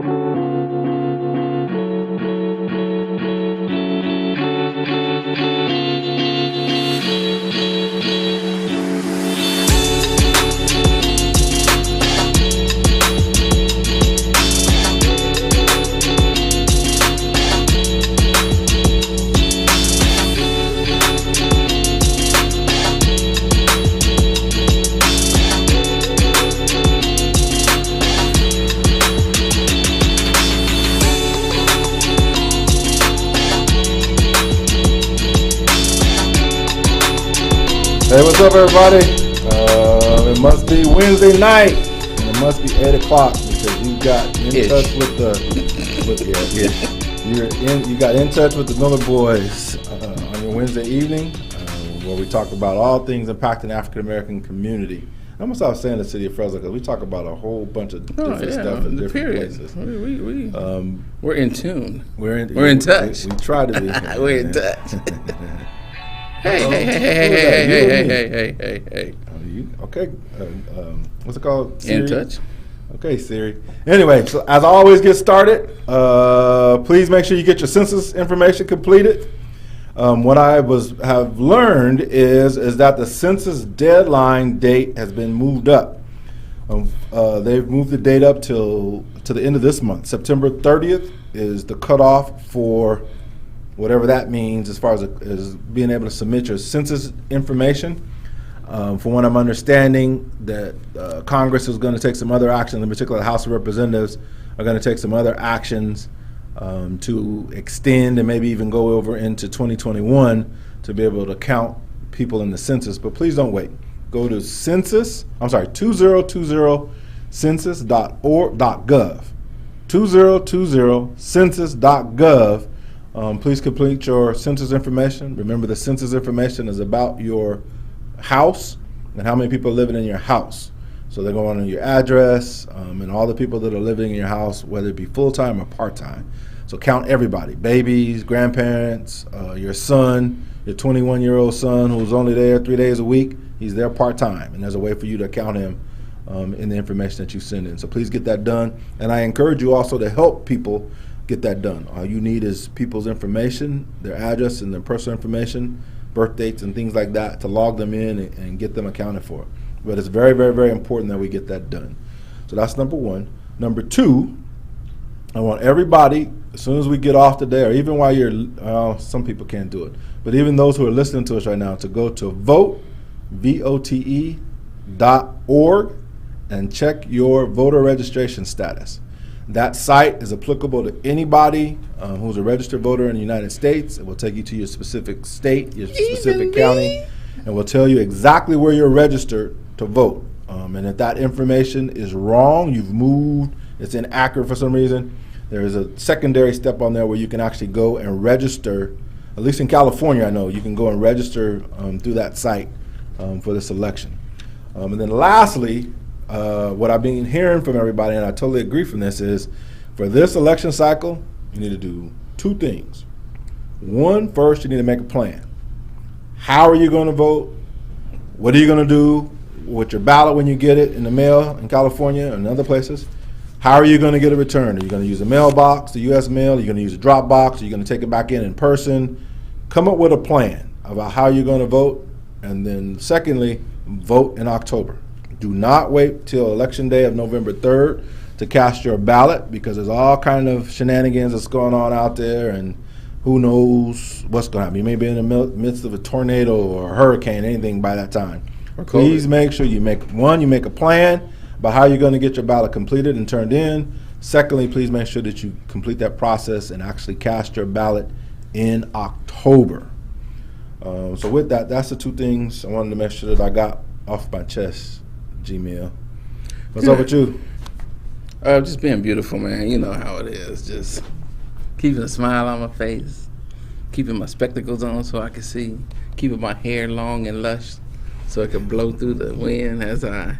Hey, what's up, everybody? It must be Wednesday night, and it must be 8 o'clock because you got in touch with you got in touch with the Miller Boyzzz on your Wednesday evening, where we talk about all things impacting the African American community. I almost stop saying the city of Fresno because we talk about a whole bunch of different stuff in different places. We're in tune. We're in touch. We try to be. We're in touch. Hey. Okay. What's it called? Siri? In touch. Okay, Siri. Anyway, so as I always get started, please make sure you get your census information completed. What I have learned is that the census deadline date has been moved up. They've moved the date up to the end of this month. September 30th is the cutoff for whatever that means as far as being able to submit your census information. From what I'm understanding, that Congress is going to take some other action, in particular the House of Representatives are going to take some other actions to extend and maybe even go over into 2021 to be able to count people in the census. But please don't wait. Go to 2020census.gov. 2020census.gov. Please complete your census information. Remember, the census information is about your house and how many people are living in your house. So they're going on your address and all the people that are living in your house, whether it be full-time or part-time. So count everybody, babies, grandparents, your son, your 21-year-old son who's only there 3 days a week. He's there part-time, and there's a way for you to count him in the information that you send in. So please get that done. And I encourage you also to help people get that done. All you need is people's information, their address and their personal information, birth dates and things like that to log them in and get them accounted for. But it's very, very, very important that we get that done. So that's number one. Number two, I want everybody, as soon as we get off today, or even while you're, some people can't do it, but even those who are listening to us right now, to go to vote.org and check your voter registration status. That site is applicable to anybody who's a registered voter in the United States. It will take you to your specific state, your specific county, and will tell you exactly where you're registered to vote. And if that information is wrong, you've moved, it's inaccurate for some reason, there is a secondary step on there where you can actually go and register. At least in California, I know you can go and register through that site for this election. And then lastly, what I've been hearing from everybody, and I totally agree from this, is for this election cycle, you need to do two things. One, first, you need to make a plan. How are you going to vote? What are you going to do with your ballot when you get it in the mail in California and other places? How are you going to get a return? Are you going to use a mailbox, the U.S. mail? Are you going to use a drop box? Are you going to take it back in person? Come up with a plan about how you're going to vote. And then secondly, vote in October. Do not wait till Election Day of November 3rd to cast your ballot, because there's all kind of shenanigans that's going on out there, and who knows what's going to happen. You may be in the midst of a tornado or a hurricane, anything by that time. Please make sure you make a plan about how you're going to get your ballot completed and turned in. Secondly, please make sure that you complete that process and actually cast your ballot in October. So with that, that's the two things I wanted to make sure that I got off my chest. Gmail. What's up with you? Just being beautiful, man. You know how it is. Just keeping a smile on my face, keeping my spectacles on so I can see, keeping my hair long and lush so it can blow through the wind as I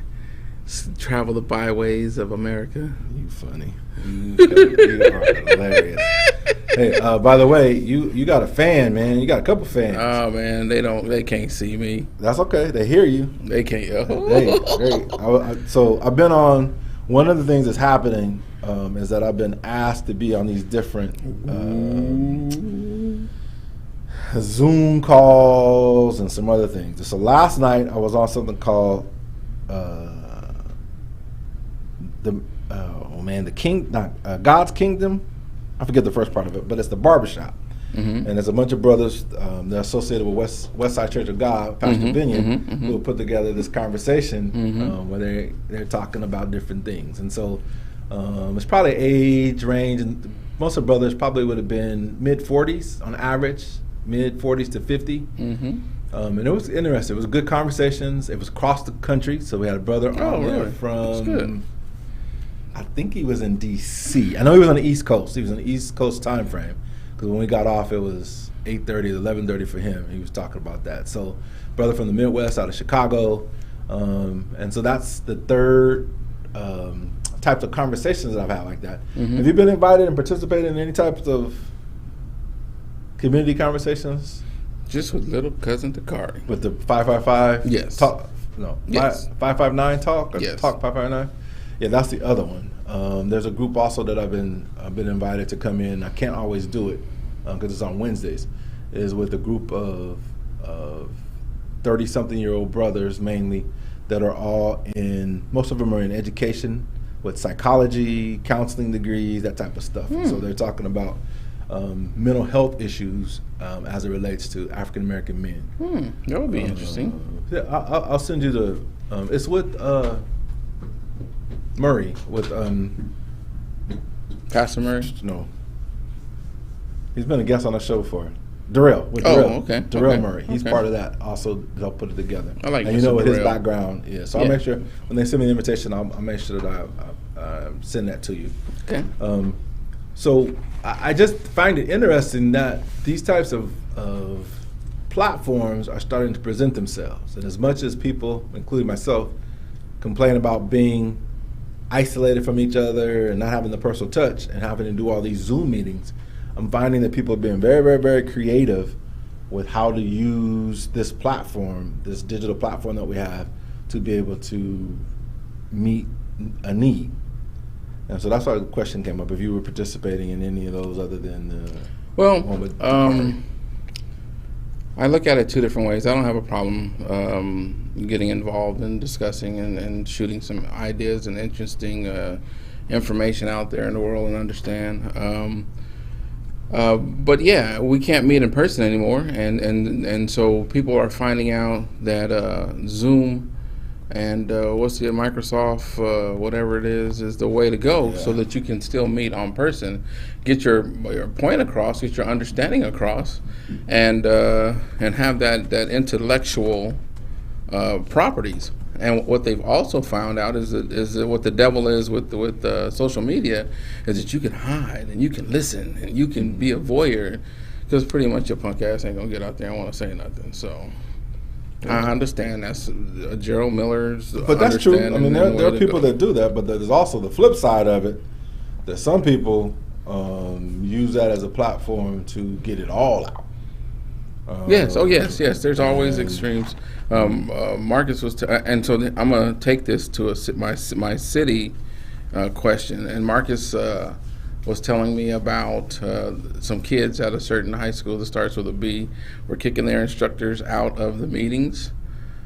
travel the byways of America. You funny. You are hilarious. Hey, by the way, you got a fan, man. You got a couple fans. Oh man, they can't see me. That's okay. They hear you. They can't. So I've been on. One of the things that's happening is that I've been asked to be on these different Zoom calls and some other things. So last night I was on something called God's Kingdom. I forget the first part of it, but it's the barbershop. And there's a bunch of brothers that are associated with West Side Church of God, Pastor Binion, who put together this conversation where they're talking about different things. And so it's probably age range, and most of the brothers probably would have been mid-40s on average, mid-40s to 50. And it was interesting. It was good conversations. It was across the country. So we had a brother on there from, I think he was in D.C. I know he was on the East Coast. He was on the East Coast time frame. Because when we got off, it was 8:30 to 11:30 for him. He was talking about that. So, brother from the Midwest, out of Chicago, and so that's the third types of conversations that I've had like that. Have you been invited and participated in any types of community conversations? Just with little cousin Takari. With the 555? Yes. Talk? No. Yes. 559 talk? Or yes. Talk 559? Yeah, that's the other one. There's a group also that I've been invited to come in. I can't always do it because it's on Wednesdays. Is with a group of 30-something-year-old brothers mainly that are all most of them are in education with psychology, counseling degrees, that type of stuff. And so they're talking about mental health issues as it relates to African American men. That would be interesting. Yeah, I'll send you the. It's with Murray with Pastor Murray. No, he's been a guest on the show before. Darrell. Darrell. Okay. Darrell Murray. He's part of that. Also, they'll put it together. I like. And you know what his background is. So I'll make sure when they send me the invitation, I'll make sure that I send that to you. Okay. So I just find it interesting that these types of platforms are starting to present themselves. And as much as people, including myself, complain about being isolated from each other and not having the personal touch and having to do all these Zoom meetings, I'm finding that people are being very, very, very creative with how to use this platform, this digital platform that we have, to be able to meet a need. And so that's why the question came up, if you were participating in any of those other than the one with I look at it two different ways. I don't have a problem getting involved in discussing and shooting some ideas and interesting information out there in the world and understand. But yeah, we can't meet in person anymore, and so people are finding out that Zoom and what's the Microsoft whatever it is the way to go, so that you can still meet on person, get your point across, get your understanding across, and have that intellectual properties. And what they've also found out is that what the devil is with social media is that you can hide and you can listen and you can be a voyeur, because pretty much your punk ass ain't gonna get out there and want to say nothing. So I understand that's Gerald Miller's. But that's true. I mean, there are people that do that, but there's also the flip side of it, that some people use that as a platform to get it all out. Yes. Oh, yes. There's always extremes. Marcus was, and so I'm gonna take this to my city question. And Marcus was telling me about some kids at a certain high school that starts with a B were kicking their instructors out of the meetings.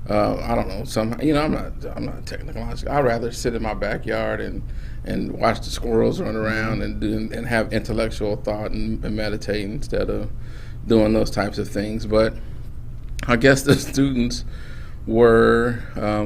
I don't know. I'm not technological. I'd rather sit in my backyard and watch the squirrels run around and have intellectual thought and meditate instead of doing those types of things. But I guess the students were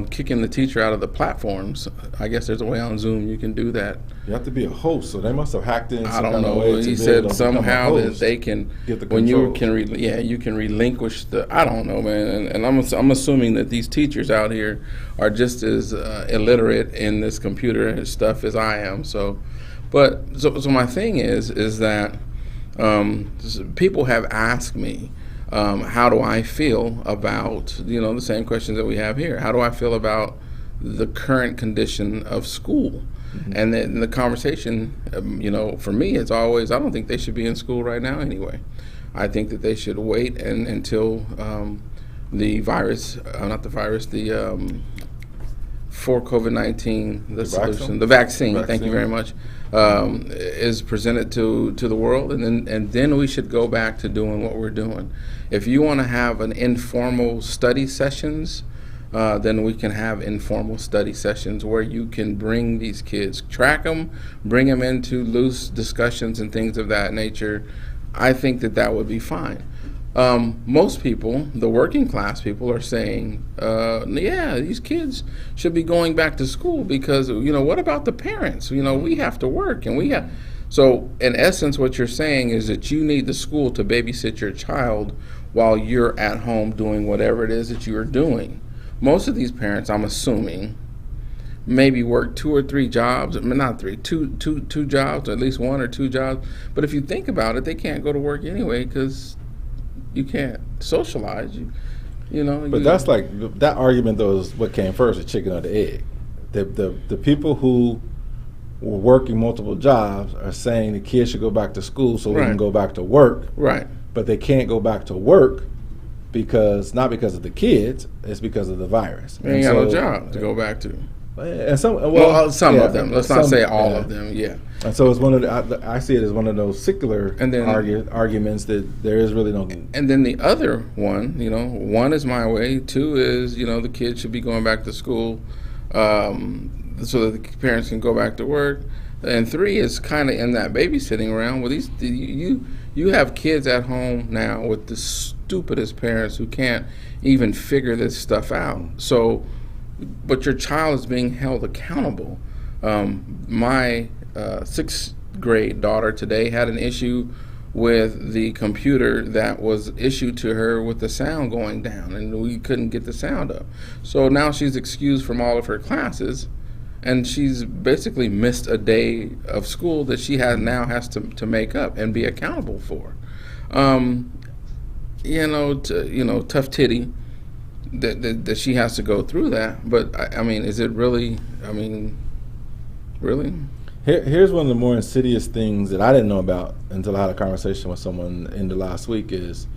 kicking the teacher out of the platforms. I guess there's a way on Zoom you can do that. You have to be a host, so they must have hacked in. I don't know. He said somehow that they can, when you can, you can relinquish the. I don't know, man. And I'm assuming that these teachers out here are just as illiterate in this computer stuff as I am. So my thing is that people have asked me, how do I feel about, the same questions that we have here. How do I feel about the current condition of school? Mm-hmm. And then the conversation, for me, it's always, I don't think they should be in school right now anyway. I think that they should wait until the virus, for COVID-19, the solution, the vaccine, thank you very much, is presented to the world, and then we should go back to doing what we're doing. If you want to have an informal study sessions, then we can have informal study sessions where you can bring these kids, track them, bring them into loose discussions and things of that nature. I think that would be fine. Most people, the working class people, are saying, yeah, these kids should be going back to school because, what about the parents? We have to work and we have. So in essence, what you're saying is that you need the school to babysit your child while you're at home doing whatever it is that you are doing. Most of these parents, I'm assuming, maybe work 2 or 3 jobs. I mean, not 3, two jobs, or at least 1 or 2 jobs. But if you think about it, they can't go to work anyway because you can't socialize. But that's like that argument though is what came first, the chicken or the egg. The people who were working multiple jobs are saying the kids should go back to school so we can go back to work. Right. But they can't go back to work not because of the kids, it's because of the virus. They ain't got no job to go back to. And some of them. Let's not say all of them. Yeah. And so it's one of I see it as one of those secular arguments that there is really no. And then the other one, 1 is my way. 2 is the kids should be going back to school, so that the parents can go back to work. And 3 is kind of in that babysitting realm. Well, you have kids at home now with the stupidest parents who can't even figure this stuff out. So. But your child is being held accountable. My 6th grade daughter today had an issue with the computer that was issued to her with the sound going down, and we couldn't get the sound up. So now she's excused from all of her classes, and she's basically missed a day of school that she has to make up and be accountable for. Tough titty. That she has to go through that, but I mean, is it really? I mean, really? Here's one of the more insidious things that I didn't know about until I had a conversation with someone in the last week. Is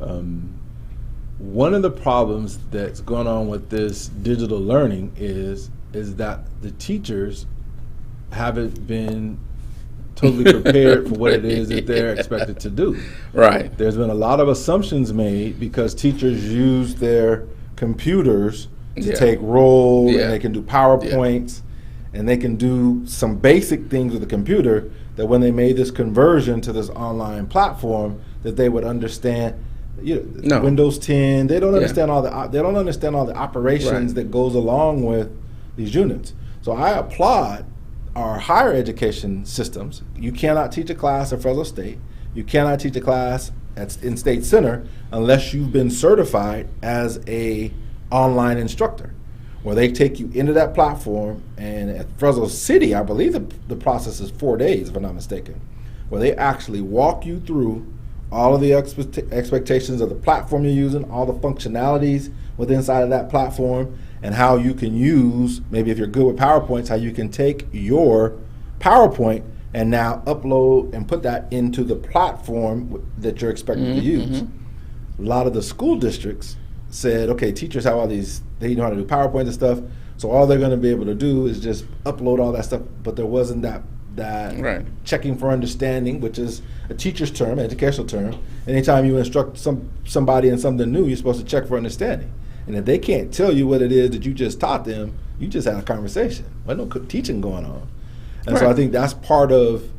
one of the problems that's going on with this digital learning is that the teachers haven't been totally prepared for what it is that they're expected to do. Right. There's been a lot of assumptions made because teachers use their computers to take roll, and they can do PowerPoints, and they can do some basic things with the computer that when they made this conversion to this online platform, that they would understand. Windows 10. They don't understand all the operations that goes along with these units. So I applaud our higher education systems. You cannot teach a class at Fresno State. You cannot teach a class in State Center unless you've been certified as a online instructor, where they take you into that platform. And at Fresno City, I believe the process is 4 days, if I'm not mistaken, where they actually walk you through all of the expectations of the platform you're using, all the functionalities within inside of that platform, and how you can use, maybe if you're good with PowerPoints, how you can take your PowerPoint and now upload and put that into the platform that you're expected to use. A lot of the school districts said, okay, teachers have all these, they know how to do PowerPoint and stuff, so all they're going to be able to do is just upload all that stuff, but there wasn't that checking for understanding, which is a teacher's term, educational term. Anytime you instruct somebody in something new, you're supposed to check for understanding. And if they can't tell you what it is that you just taught them, you just had a conversation. There's no teaching going on. And so I think that's part of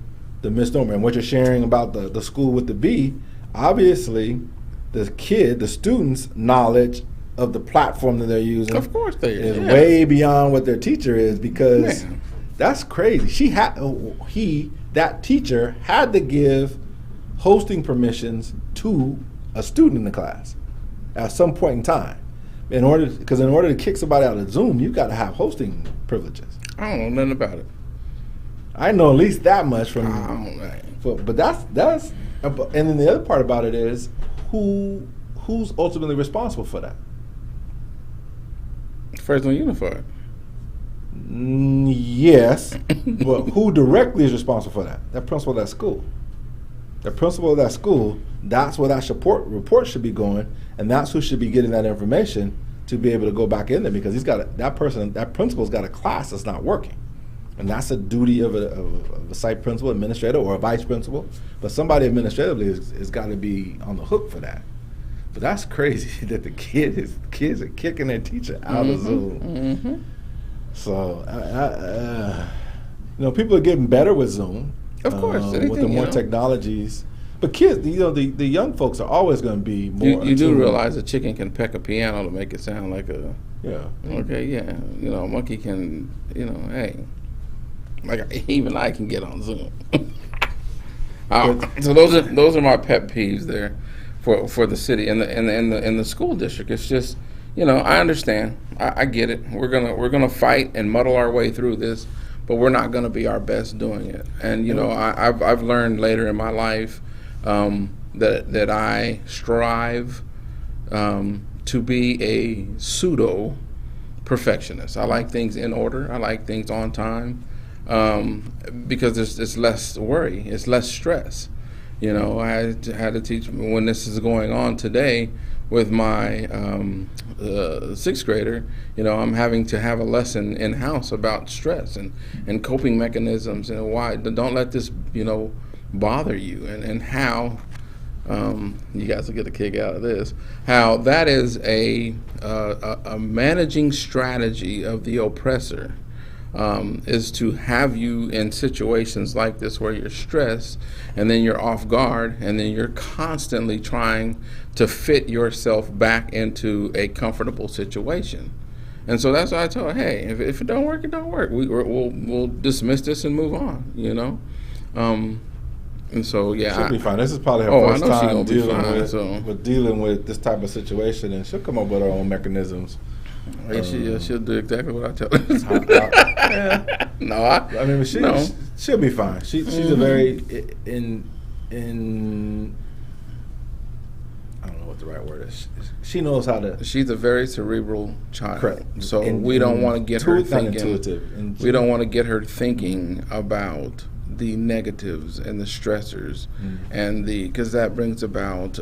the misnomer. And what you're sharing about the school with the B, obviously the student's knowledge of the platform that they're using, of course, is way beyond what their teacher is, because that's crazy. That teacher had to give hosting permissions to a student in the class at some point in time. Because in order to kick somebody out of Zoom, you've got to have hosting privileges. I don't know nothing about it. I know at least that much from. But that's and then the other part about it is who's ultimately responsible for that. Fresno Unified. Yes, but who directly is responsible for that? That principal of that school. The principal of that school. That's where that report should be going, and that's who should be getting that information to be able to go back in there, because that principal's got a class that's not working. And that's a duty of a site principal, administrator, or a vice principal. But somebody administratively has got to be on the hook for that. But that's crazy that the kids are kicking their teacher out of Zoom. Mm-hmm. So, people are getting better with Zoom. Of course, with the more technologies. But kids, the young folks are always going to be more. You do realize a chicken can peck a piano to make it sound like a. Yeah. Okay. Yeah. A monkey can. Hey. Like even I can get on Zoom. So those are my pet peeves there, for the city and the school district. It's just, I understand. I get it. We're gonna fight and muddle our way through this, but we're not gonna be our best doing it. And I've learned later in my life that I strive to be a pseudo perfectionist. I like things in order. I like things on time. Because it's less worry, it's less stress. I had to teach when this is going on today with my sixth grader. I'm having to have a lesson in house about stress and coping mechanisms and why. Don't let this bother you, and how you guys will get a kick out of this. How that is a managing strategy of the oppressor. Is to have you in situations like this where you're stressed and then you're off guard and then you're constantly trying to fit yourself back into a comfortable situation. And so that's why I told her, hey, if it don't work, it don't work. We'll dismiss this and move on, And so, yeah. She'll be fine. This is probably her first time dealing with this type of situation, and she'll come up with her own mechanisms. She'll do exactly what I tell her. She'll be fine. She's a very I don't know what the right word is. She knows how to. She's a very cerebral child. Correct. So we don't want to get her thinking. Intuitive. We don't want to get her thinking about the negatives and the stressors, and because that brings about.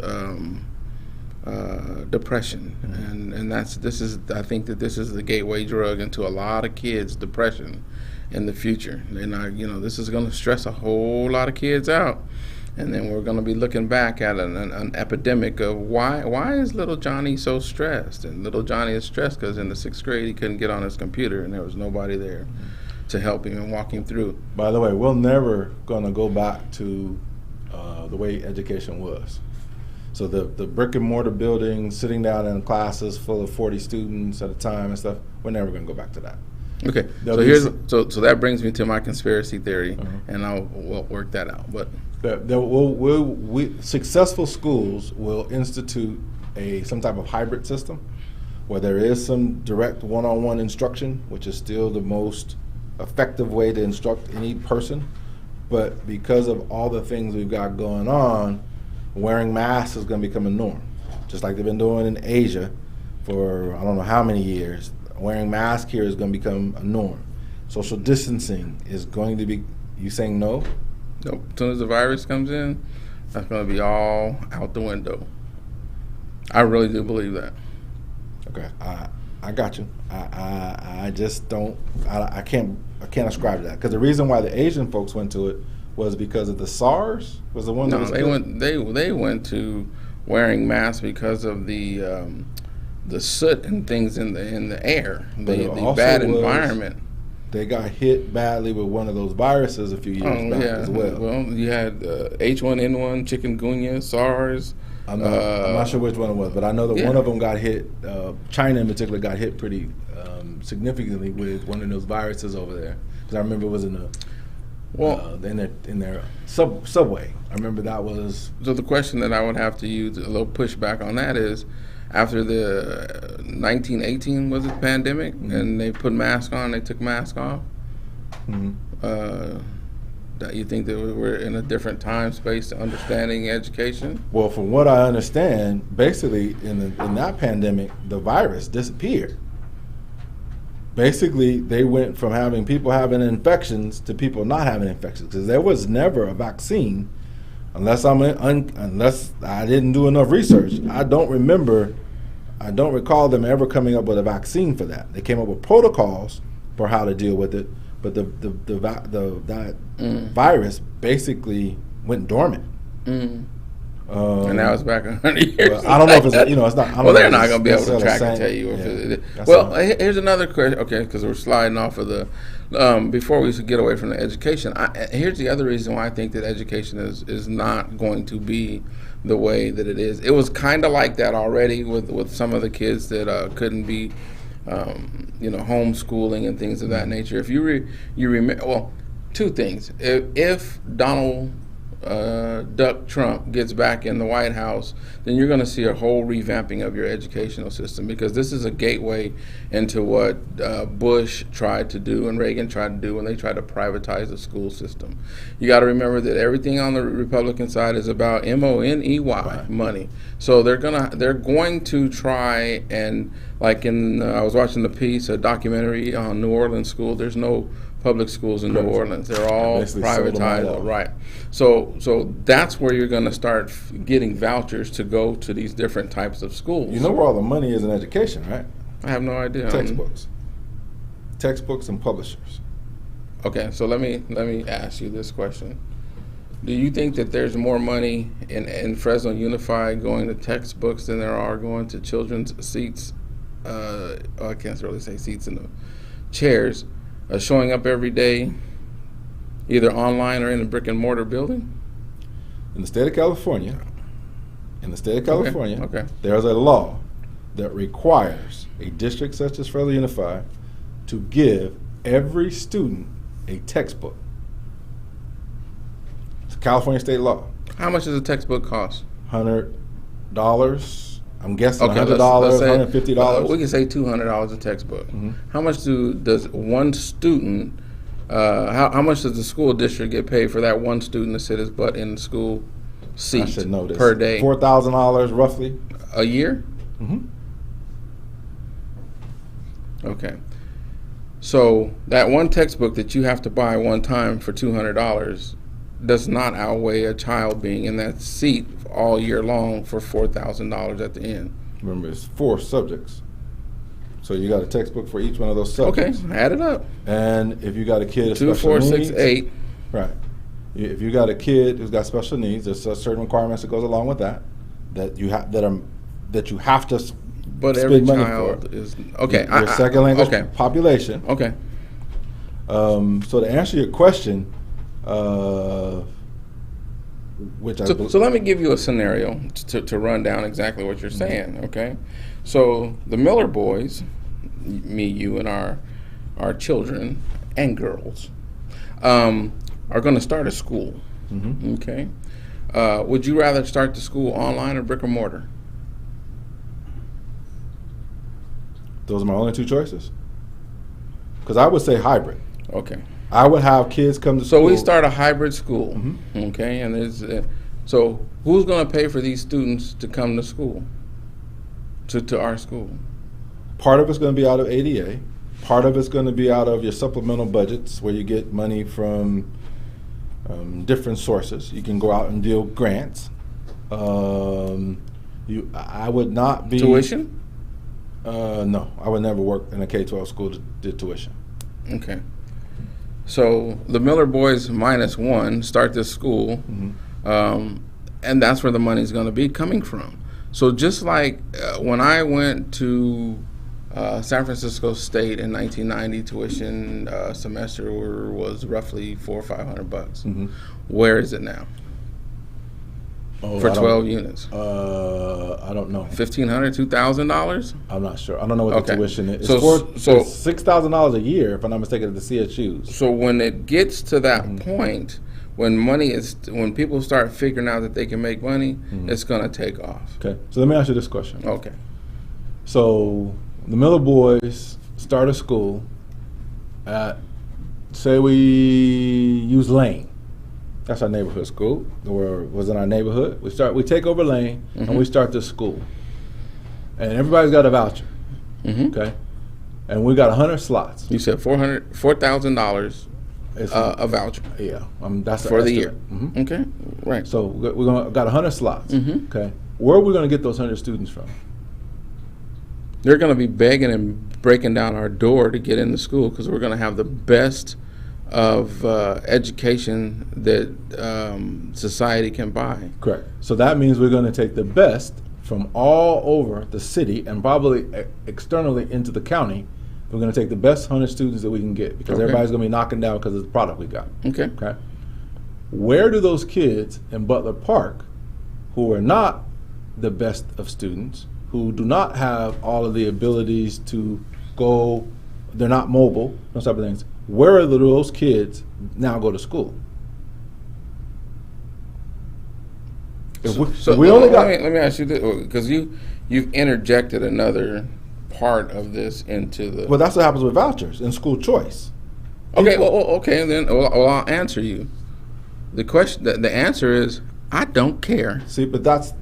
Depression, and I think that this is the gateway drug into a lot of kids' depression in the future. And this is going to stress a whole lot of kids out, and then we're going to be looking back at an epidemic of why is little Johnny so stressed? And little Johnny is stressed because in the sixth grade he couldn't get on his computer and there was nobody there to help him and walk him through. By the way, we're never going to go back to the way education was. So the brick and mortar buildings, sitting down in classes full of 40 students at a time and stuff, we're never going to go back to that. Okay, so that brings me to my conspiracy theory, and we'll work that out. But successful schools will institute some type of hybrid system where there is some direct one-on-one instruction, which is still the most effective way to instruct any person. But because of all the things we've got going on, wearing masks is going to become a norm, just like they've been doing in Asia for I don't know how many years. Wearing masks here is going to become a norm. Social distancing is going to be. You saying no? Nope. As soon as the virus comes in, that's going to be all out the window. I really do believe that. Okay, I got you. I just don't. I can't ascribe to that because the reason why the Asian folks went to it was because of the SARS was the one. No, they went to wearing masks because of the soot and things in the air, the bad environment. They got hit badly with one of those viruses a few years back as well. Well, you had H1N1, chikungunya, SARS. I'm not sure which one it was, but I know that one of them got hit. China in particular got hit pretty significantly with one of those viruses over there. Because I remember it was in their subway. I remember that was. So the question that I would have to use a little pushback on that is, after the 1918 was it pandemic, and they put masks on, they took masks off. That you think that we're in a different time space to understanding education? Well, from what I understand, basically in that pandemic, the virus disappeared. Basically, they went from having people having infections to people not having infections because there was never a vaccine, unless I didn't do enough research. I don't recall them ever coming up with a vaccine for that. They came up with protocols for how to deal with it, but that virus basically went dormant. And now it's back 100 years. Well, I don't know if it's it's not. I don't Well, know they're if not it's going to be able to necessarily track and same- tell you. yeah, If that's well, all. here's another question. Okay, because we're sliding off of the. Before we get away from the education, here's the other reason why I think that education is not going to be the way that it is. It was kind of like that already with some of the kids that couldn't be, homeschooling and things of that nature. If you remember, well, two things. If Donald Duck Trump gets back in the White House, then you're going to see a whole revamping of your educational system, because this is a gateway into what Bush tried to do and Reagan tried to do when they tried to privatize the school system. You got to remember that everything on the Republican side is about money, money. So they're going to try and, like I was watching the piece, a documentary on New Orleans school. There's no public schools in New Orleans. They're all Basically sold them privatized, all out. right? So that's where you're going to start getting vouchers to go to these different types of schools. You know where all the money is in education, right? I have no idea. Textbooks and publishers. Okay, so let me ask you this question: do you think that there's more money in Fresno Unified going to textbooks than there are going to children's seats? I can't really say seats in the chairs. Showing up every day, either online or in a brick and mortar building? In the state of California, Okay. there's a law that requires a district such as Fresno Unified to give every student a textbook. It's a California state law. How much does a textbook cost? $100. I'm guessing Okay, $100, let's say, $150. we can say $200 a textbook. How much does one student? How much does the school district get paid for that one student to sit his butt in the school seat I should know this. per day? $4,000 roughly. A year? Mm-hmm. Okay. So that one textbook that you have to buy one time for $200 does not outweigh a child being in that seat all year long for $4,000 at the end. Remember, it's 4 subjects. So you got a textbook for each one of those Okay, subjects. add it up. And if you got a kid with 2, special 4, 6, needs, 8. right. If you got a kid who's got special needs, there's certain requirements that goes along with that you have to But spend every money child for. is okay. Your second language Okay. population. Okay. So to answer your question, which I So, believe, so let me give you a scenario to run down exactly what you're saying, okay? So the Miller boys, me, you, and our children and girls, are going to start a school, okay? Would you rather start the school online or brick or mortar? those are my only 2 choices. Because I would say hybrid. Okay. I would have kids come to school. So we start a hybrid school, okay? And there's so who's going to pay for these students to come to school, to our school? Part of it's going to be out of ADA. Part of it's going to be out of your supplemental budgets, where you get money from different sources. You can go out and deal grants. I would not be Tuition? No, I would never work in a K-12 school to do tuition. Okay. So the Miller boys -1 start this school, and that's where the money's going to be coming from. So just like when I went to San Francisco State in 1990, tuition semester was roughly $400 or $500. Where is it now? For 12 units? I don't know. $1,500, $2,000? I'm not sure. I don't know what the Okay. tuition is. So It's $6,000 a year, if I'm not mistaken, at the CSUs. So when it gets to that point, when people start figuring out that they can make money, it's going to take off. Okay. So let me ask you this question. Okay. So the Miller boys start a school at, say we use Lane. That's our neighborhood school, or was in our neighborhood. We take over Lane and we start this school, and everybody's got a voucher. Okay, and we got 100 slots. You said $4,000 a voucher. Yeah, that's for the year. Okay, right. So got 100 slots. Okay, where are we going to get those 100 students from? They're going to be begging and breaking down our door to get in the school, because we're going to have the best of education that society can buy. Correct. So that means we're going to take the best from all over the city and probably externally into the county. We're going to take the best 100 students that we can get because Okay. everybody's going to be knocking down because of the product we got. Okay. Okay. Where do those kids in Butler Park who are not the best of students, who do not have all of the abilities to go, they're not mobile, those type of things, where are those kids now go to school? If we only got, let me ask you this, because you've interjected another part of this into the. well, that's what happens with vouchers and school choice. Okay, okay, then I'll answer you. The question, the answer is, I don't care. See, but that's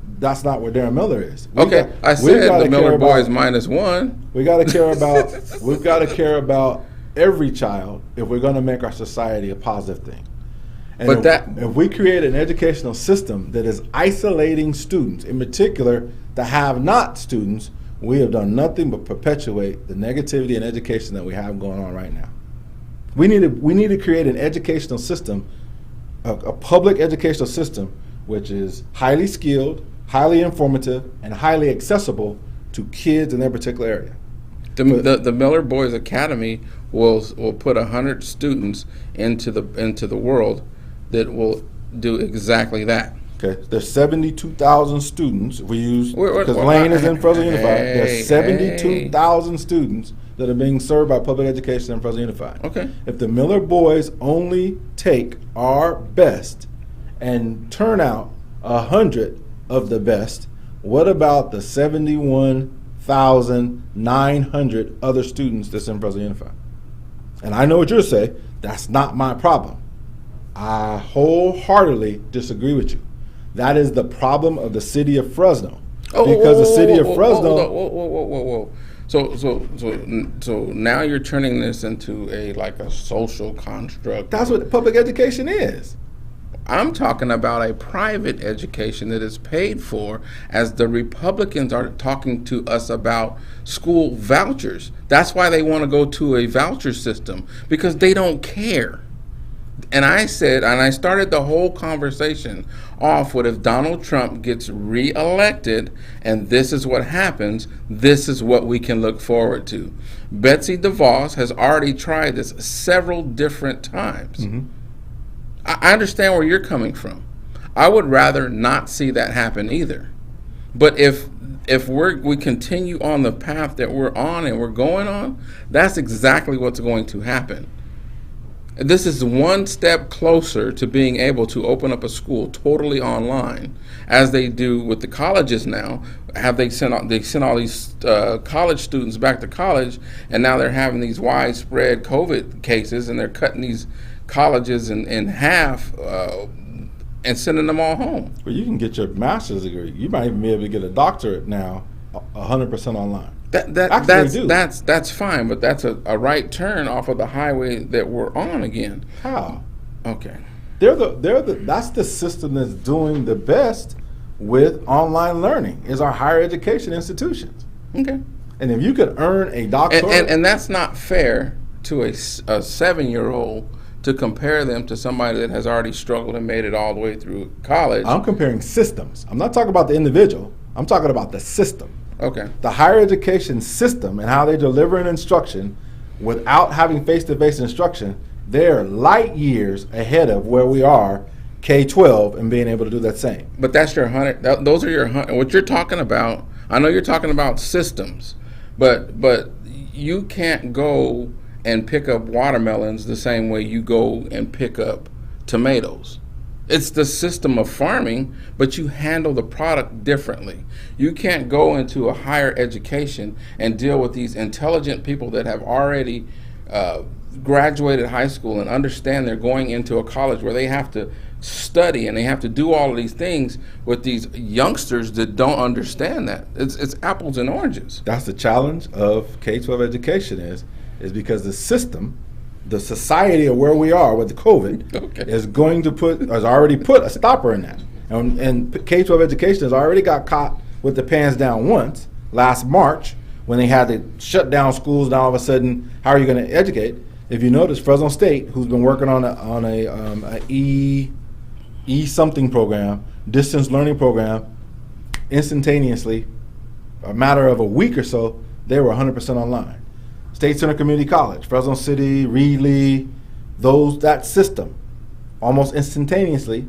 not where Darren Miller is. I said the Miller Boyzzz -1. We got to care about. We've got to care about every child if we're going to make our society a positive thing. And But if we create an educational system that is isolating students, in particular the have-not students, we have done nothing but perpetuate the negativity in education that we have going on right now. We need to create an educational system, a public educational system, which is highly skilled, highly informative, and highly accessible to kids in their particular area. The Miller Boyzzz Academy will put 100 students into the world that will do exactly that. Okay, there's 72,000 students. We use because Lane is in Fresno Unified. There's 72,000 students that are being served by public education in Fresno Unified. Okay. If the Miller Boyzzz only take our best and turn out 100 of the best, what about the 71,900 other students that's in Fresno Unified? And I know what you're saying. That's not my problem. I wholeheartedly disagree with you. That is the problem of the city of Fresno. Because the city of Fresno. Whoa. So now you're turning this into a social construct. That's what public education is. I'm talking about a private education that is paid for, as the Republicans are talking to us about school vouchers. That's why they want to go to a voucher system, because they don't care. And I said, and I started the whole conversation off with, if Donald Trump gets reelected and this is what happens, this is what we can look forward to. Betsy DeVos has already tried this several different times. Mm-hmm. I understand where you're coming from. I would rather not see that happen either. But if we continue on the path that we're on and we're going on, that's exactly what's going to happen. This is one step closer to being able to open up a school totally online, as they do with the colleges now. They sent all these college students back to college, and now they're having these widespread COVID cases, and they're cutting these colleges in half and sending them all home. Well, you can get your master's degree. You might even be able to get a doctorate now 100% online. That's fine, but that's a right turn off of the highway that we're on again. How? Okay. That's the system that's doing the best with online learning, is our higher education institutions. Okay. And if you could earn a doctorate, and that's not fair to a 7-year-old to compare them to somebody that has already struggled and made it all the way through college. I'm comparing systems. I'm not talking about the individual. I'm talking about the system. Okay. The higher education system and how they deliver an instruction without having face-to-face instruction, they're light years ahead of where we are K-12 and being able to do that same. But that's your 100. Those are your 100. What you're talking about, I know you're talking about systems, but you can't go and pick up watermelons the same way you go and pick up tomatoes. It's the system of farming, but you handle the product differently. You can't go into a higher education and deal with these intelligent people that have already graduated high school and understand they're going into a college where they have to study and they have to do all of these things with these youngsters that don't understand that. It's apples and oranges. That's the challenge of K-12 education is because the system, the society of where we are with COVID is going to has already put a stopper in that. And K-12 education has already got caught with the pants down once last March when they had to shut down schools, and all of a sudden, how are you going to educate? if you notice, Fresno State, who's been working on a something program, distance learning program, instantaneously, a matter of a week or so, they were 100% online. State Center Community College, Fresno City, Reedley, that system, almost instantaneously,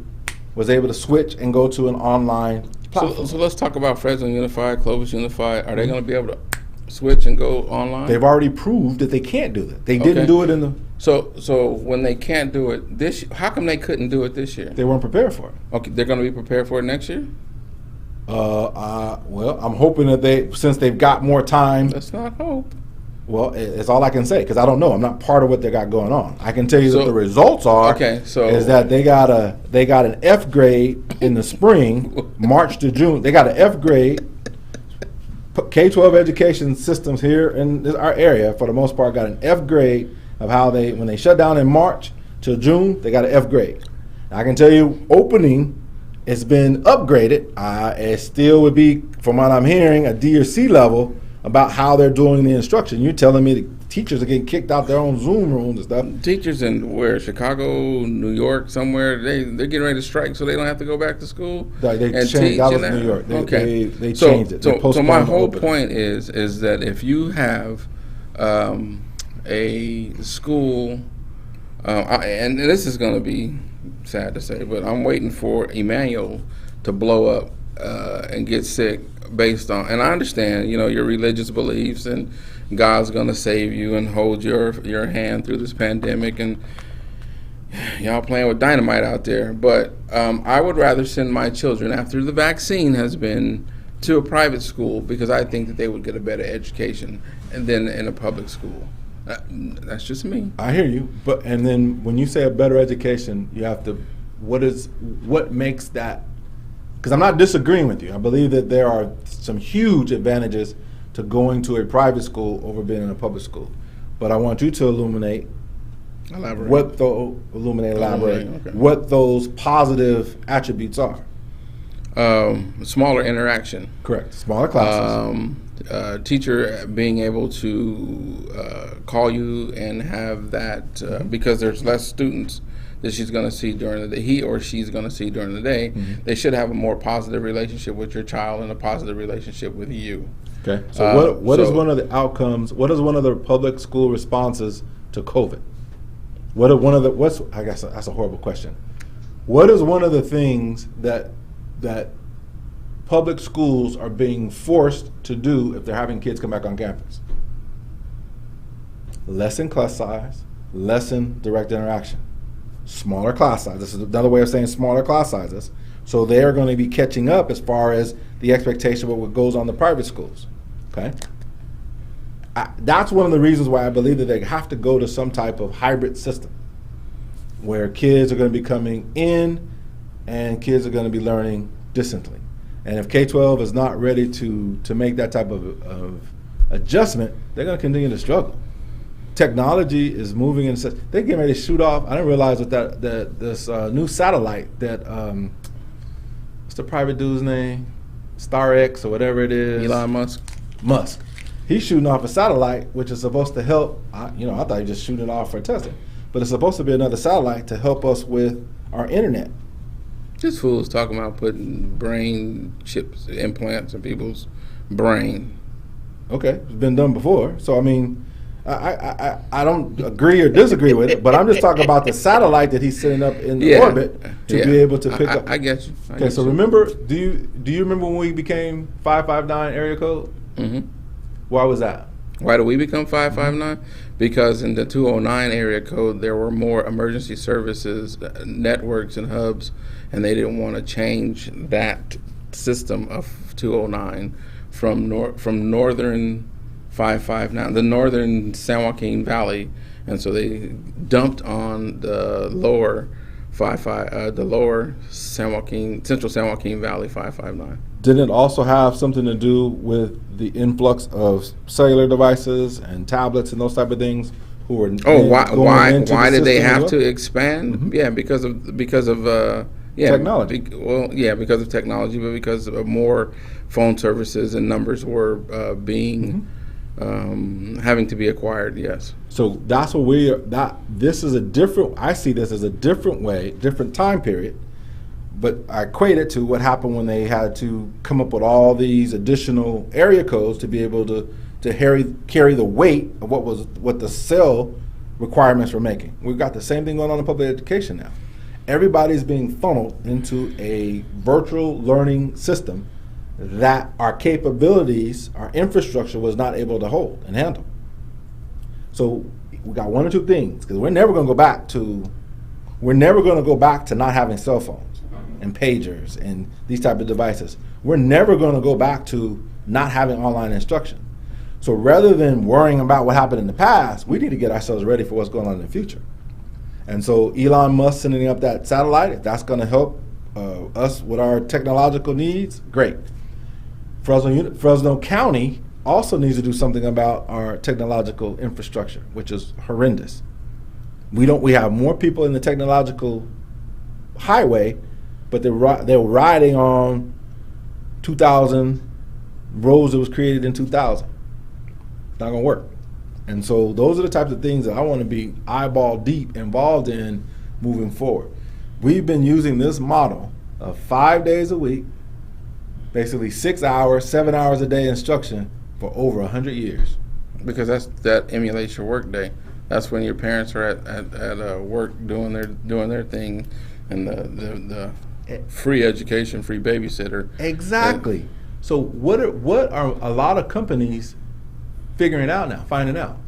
was able to switch and go to an online platform. So let's talk about Fresno Unified, Clovis Unified. Are they going to be able to switch and go online? They've already proved that they can't do that. They didn't do it in the... So when they can't do it this year, how come they couldn't do it this year? They weren't prepared for it. Okay, they're going to be prepared for it next year? Well, I'm hoping that since they've got more time... Let's not hope. Well, it's all I can say, because I don't know. I'm not part of what they got going on. I can tell you that the results are is that they got an F grade in the spring, March to June. They got an F grade. K-12 education systems here in our area, for the most part, got an F grade of how when they shut down in March till June, they got an F grade. I can tell you, opening, it's been upgraded. It still would be, from what I'm hearing, a D or C level about how they're doing the instruction. You're telling me the teachers are getting kicked out their own Zoom rooms and stuff. Teachers in where? Chicago, New York, somewhere, they're getting ready to strike so they don't have to go back to school? They changed. That was New York. They changed it. So my whole point is that if you have a school, and this is going to be sad to say, but I'm waiting for Emmanuel to blow up and get sick based on, and I understand, your religious beliefs and God's gonna save you and hold your hand through this pandemic, and y'all playing with dynamite out there. But I would rather send my children, after the vaccine has been, to a private school, because I think that they would get a better education than in a public school. That's just me. I hear you, and then when you say a better education, you have to, what makes that? Because I'm not disagreeing with you. I believe that there are some huge advantages to going to a private school over being in a public school. But I want you to elaborate what those positive attributes are. Smaller interaction. Correct. Smaller classes. Teacher being able to call you and have that, because there's less students that she's going to see during the day, he or she's going to see during the day, they should have a more positive relationship with your child and a positive relationship with you. Okay. So what is one of the outcomes? What is one of the public school responses to COVID? I guess that's a horrible question. What is one of the things that public schools are being forced to do if they're having kids come back on campus? Lessen class size, lessen direct interaction. Smaller class size. This is another way of saying smaller class sizes. So they're going to be catching up as far as the expectation of what goes on the private schools. Okay? That's one of the reasons why I believe that they have to go to some type of hybrid system where kids are going to be coming in and kids are going to be learning distantly. And if K-12 is not ready to make that type of adjustment, they're going to continue to struggle. Technology is moving in such, they're getting ready to shoot off. I didn't realize that this new satellite that what's the private dude's name? StarX or whatever it is. Elon Musk. He's shooting off a satellite which is supposed to help. I thought he was just shooting it off for testing, but it's supposed to be another satellite to help us with our internet. This fool is talking about putting brain chips, implants in people's brain. Okay, it's been done before. So I mean, I don't agree or disagree with it, but I'm just talking about the satellite that he's sending up in orbit to be able to pick up. I get you. Okay, so remember, do you remember when we became 559 area code? Mm-hmm. Why was that? Why did we become 559? Because in the 209 area code, there were more emergency services, networks, and hubs, and they didn't want to change that system of 209 from northern 559, the northern San Joaquin Valley, and so they dumped on the lower Central San Joaquin Valley 559. Didn't it also have something to do with the influx of cellular devices and tablets and those type of things? Why did they have to expand? Mm-hmm. Yeah, because of technology. Because of technology, but because of more phone services and numbers were being having to be acquired. Yes. So that's what this is a different, I see this as a different way, different time period, but I equate it to what happened when they had to come up with all these additional area codes to be able to carry the weight of what the cell requirements were making. We've got the same thing going on in public education now. Everybody's being funneled into a virtual learning system that our capabilities, our infrastructure was not able to hold and handle. So we got one or two things, because we're never going to go back to not having cell phones and pagers and these type of devices. We're never going to go back to not having online instruction. So rather than worrying about what happened in the past, we need to get ourselves ready for what's going on in the future. And so Elon Musk sending up that satellite, if that's going to help us with our technological needs, great. Fresno County also needs to do something about our technological infrastructure, which is horrendous. We have more people in the technological highway, but they're riding on 2,000 roads that was created in 2000. Not gonna work. And so those are the types of things that I want to be eyeball deep involved in moving forward. We've been using this model of 5 days a week, basically 6 hours, 7 hours a day instruction for over 100 years. Because that emulates your work day. That's when your parents are at work doing their thing, and the free education, free babysitter. Exactly. So what are a lot of companies figuring out now, finding out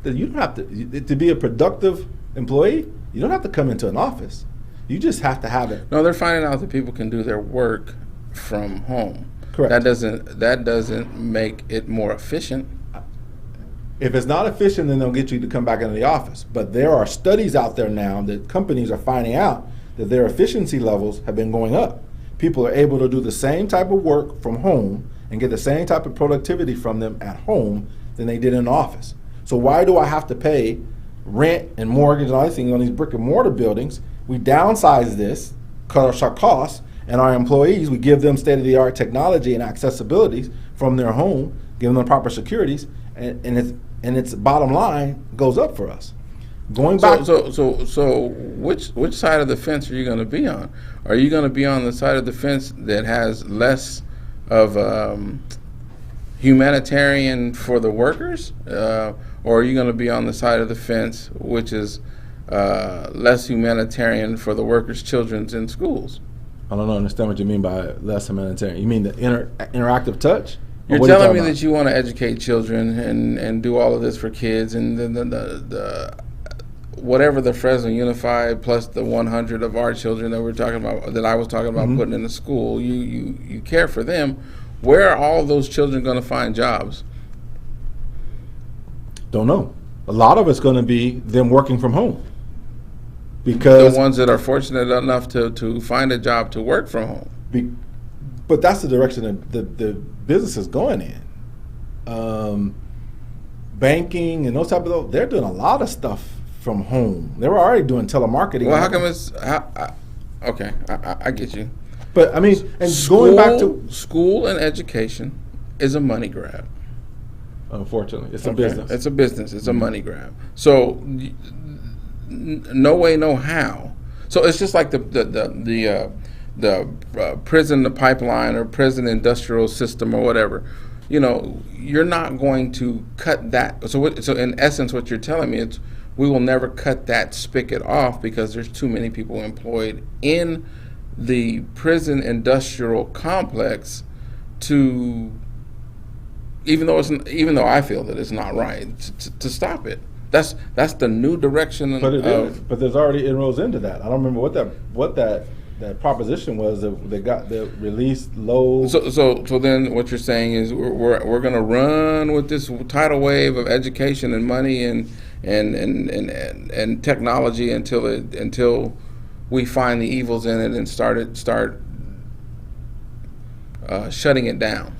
that you don't have to be a productive employee, you don't have to come into an office. You just have to have it. No, they're finding out that people can do their work from home. Correct. That doesn't make it more efficient. If it's not efficient, then they'll get you to come back into the office. But there are studies out there now that companies are finding out that their efficiency levels have been going up. People are able to do the same type of work from home and get the same type of productivity from them at home than they did in the office. So why do I have to pay rent and mortgage and all these things on these brick and mortar buildings? We downsize this, cut our costs, and our employees, we give them state-of-the-art technology and accessibilities from their home, give them the proper securities, and its bottom line goes up for us. Going back. So which side of the fence are you going to be on? Are you going to be on the side of the fence that has less of humanitarian for the workers, or are you going to be on the side of the fence which is less humanitarian for the workers' children in schools? I don't understand what you mean by less humanitarian. You mean the interactive touch? You're telling me that you want to educate children and do all of this for kids, and the whatever the Fresno Unified plus the 100 of our children that we're talking about, that I was talking about putting in the school, you care for them. Where are all those children going to find jobs? Don't know. A lot of it's going to be them working from home. Because the ones that are fortunate enough to find a job to work from home. But that's the direction that the business is going in. Banking and those type of those, they're doing a lot of stuff from home. They were already doing telemarketing. Well, how come it's okay? I get you. But I mean, and going back to school and education is a money grab. Unfortunately, it's a business. It's a business. It's a money grab. So no way, no how. So it's just like the prison, the pipeline, or prison industrial system, or whatever. You know, you're not going to cut that. So in essence, what you're telling me is we will never cut that spigot off because there's too many people employed in the prison industrial complex to, even though I feel that it's not right, to stop it. That's the new direction. But it is. But there's already inroads into that. I don't remember what that proposition was that they got the released low. So then what you're saying is we're going to run with this tidal wave of education and money and technology until we find the evils in it and start shutting it down.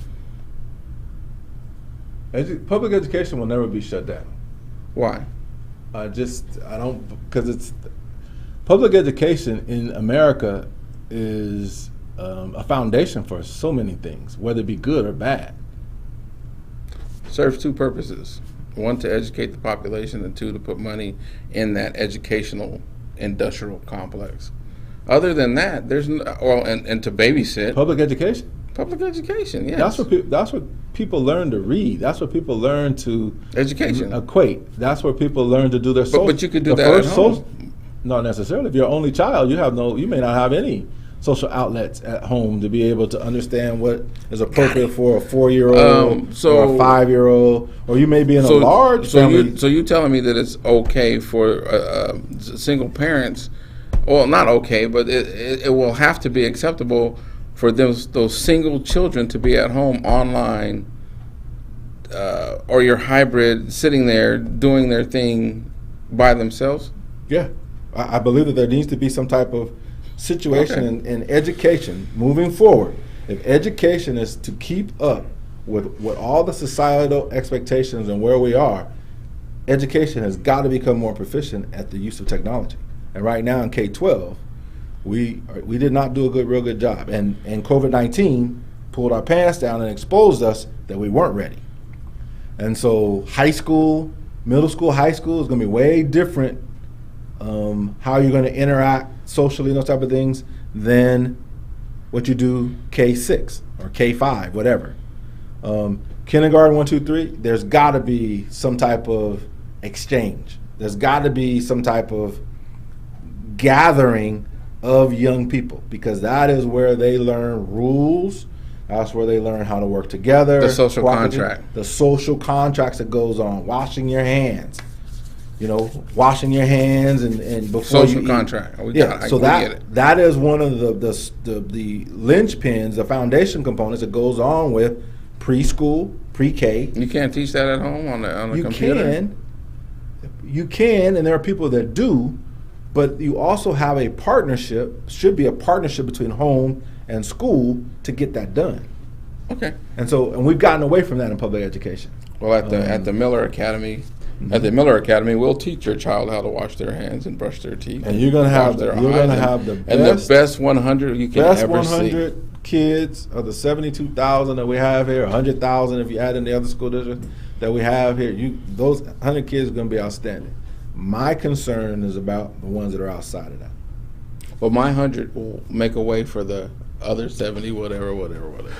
Public education will never be shut down. Why? Because it's public education in America is a foundation for so many things, whether it be good or bad. serves two purposes. One, to educate the population, and two, to put money in that educational industrial complex. Other than that, there's and to babysit. Public education. Public education, yes. That's what people learn to read. That's what people learn to education equate. That's where people learn to do their social. But you could do that at home. Not necessarily. If you're an only child, you may not have any social outlets at home to be able to understand what is appropriate for a 4-year-old or a 5-year-old, or you may be in a large family. So you're telling me that it's okay for single parents? Well, not okay, but it will have to be acceptable for those single children to be at home online, or your hybrid sitting there doing their thing by themselves? Yeah, I believe that there needs to be some type of situation in education moving forward. If education is to keep up with all the societal expectations and where we are, education has got to become more proficient at the use of technology. And right now in K-12, we did not do a real good job. And COVID-19 pulled our pants down and exposed us that we weren't ready. And so high school, middle school, high school is going to be way different how you're going to interact socially and those type of things than what you do K-6 or K-5, whatever. Kindergarten 1, 2, 3, there's got to be some type of exchange. There's got to be some type of gathering of young people, because that is where they learn rules. That's where they learn how to work together. The social contract. The social contracts that goes on. Washing your hands. Washing your hands and before social you contract. So that is one of the linchpins, the foundation components that goes on with preschool, pre-K. You can't teach that at home on the computer? You can, and there are people that do, but you also have a partnership, should be a partnership between home and school to get that done. Okay. And we've gotten away from that in public education. Well, at the Miller Academy, we'll teach your child how to wash their hands and brush their teeth. And you're going to have the best 100 you can ever see. 100 kids of the 72,000 that we have here, 100,000 if you add in the other school districts that we have here. Those 100 kids are going to be outstanding. My concern is about the ones that are outside of that. Well, my 100 will make a way for the other 70, whatever.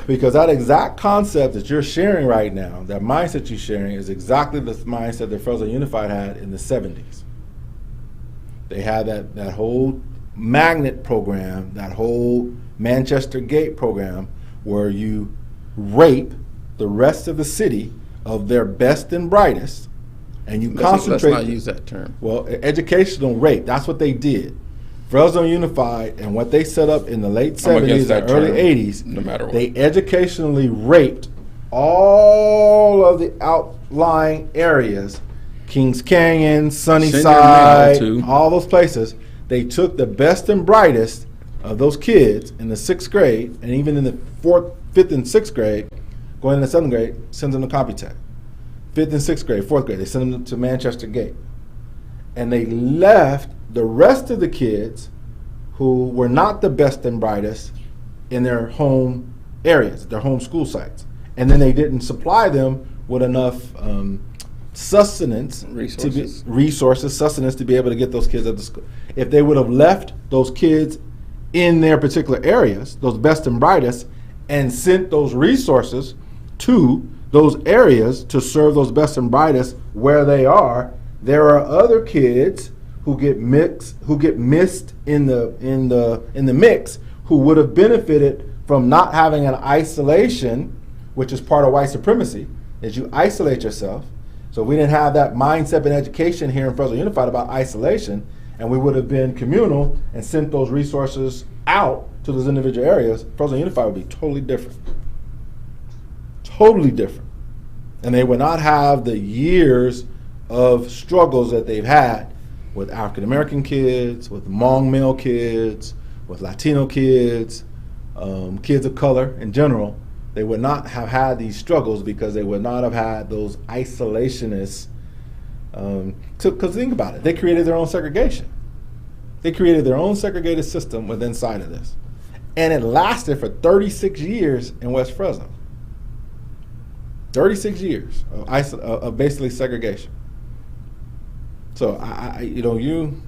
Because that exact concept that you're sharing right now, that mindset you're sharing, is exactly the mindset that Fresno Unified had in the 70s. They had that whole magnet program, that whole Manchester Gate program, where you rape the rest of the city of their best and brightest, and you concentrate. Let's not use that term. Well, educational rape, that's what they did. Fresno Unified and what they set up in the late 70s and early 80s, no matter what. They educationally raped all of the outlying areas, Kings Canyon, Sunnyside, all those places. They took the best and brightest of those kids in the 6th grade, and even in the 4th, 5th, and 6th grade, going into 7th grade, send them to Computech. 5th and 6th grade, 4th grade, they sent them to Manchester Gate. And they left the rest of the kids who were not the best and brightest in their home areas, their home school sites. And then they didn't supply them with enough sustenance to be able to get those kids at the school. If they would have left those kids in their particular areas, those best and brightest, and sent those resources to those areas to serve those best and brightest where they are, there are other kids who get missed in the mix, who would have benefited from not having an isolation, which is part of white supremacy, is you isolate yourself. So we didn't have that mindset in education here in Fresno Unified about isolation, and we would have been communal and sent those resources out to those individual areas. Fresno Unified would be totally different. Totally different. And they would not have the years of struggles that they've had with African American kids, with Hmong male kids, with Latino kids, kids of color in general. They would not have had these struggles because they would not have had those isolationists. Because think about it, they created their own segregation. They created their own segregated system within inside of this. And it lasted for 36 years in West Fresno. 36 years of basically segregation. So you